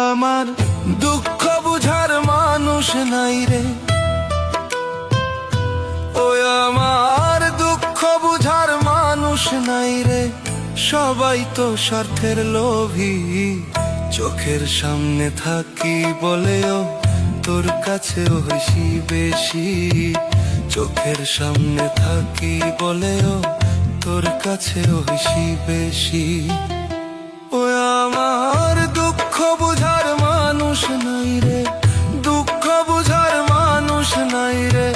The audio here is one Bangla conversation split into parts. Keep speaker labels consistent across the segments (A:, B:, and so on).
A: আমার দুঃখ বুঝার মানুষ নাই রে, ও আমার দুঃখ বুঝার মানুষ নাই রে। সবাই তো স্বার্থের লোভী, চোখের সামনে থাকি বলেও তোর কাছেও হইছি বেশি। চোখের সামনে থাকি বলেও তোর কাছেও হইছি বেশি। ও আমার দুঃখ বুঝার মানুষ নাই রে, দুঃখ বুঝার মানুষ নাই রে।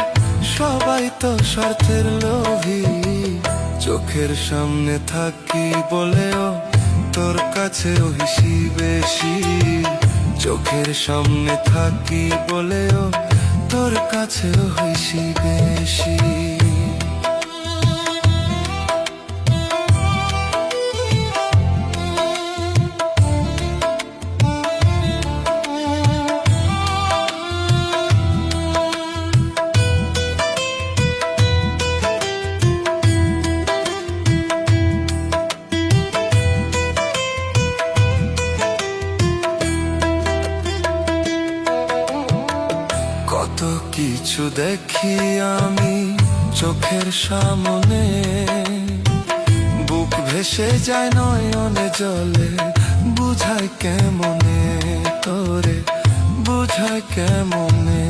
A: সবাই তো স্বার্থের লোভী, চোখের সামনে থাকি বলেও তোর কাছেও হইছি বেশি। চোখের সামনে থাকি বলেও তোর কাছেও হইছি বেশি। কত কিছু দেখি আমি চোখের সামনে, বুক ভেসে যায় নয়নে জলে। বুঝায় কেমনে তোরে, বুঝায় কেমনে।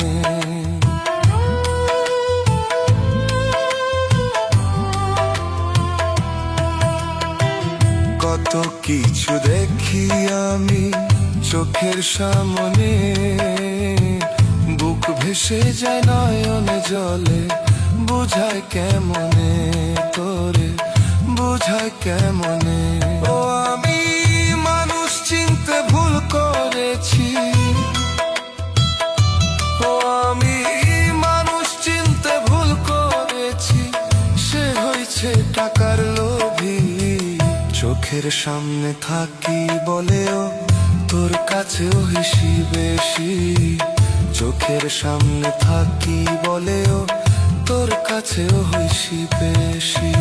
A: কত কিছু দেখি আমি চোখের সামনে, বুক ভেসে যায় নয়নে জলে। বুঝায় কেমনে তোরে, বুঝায় কেমনে। ও আমি মানুষ চিনতে ভুল করেছি, ও আমি মানুষ চিনতে ভুল করেছি। সে হয়েছে টাকার লোভী, চোখের সামনে থাকি বলেও তোর কাছেও হইছি বেশি। চোখের সামনে থাকি বলেও তোর কাছেও হইছি বেশি।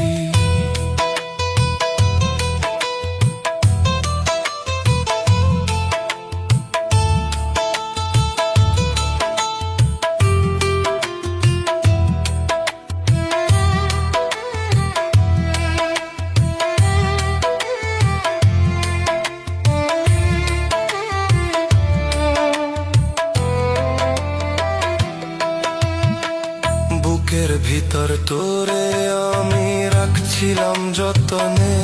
A: বুকের ভিতর তোরে আমি রাখছিলাম যতনে,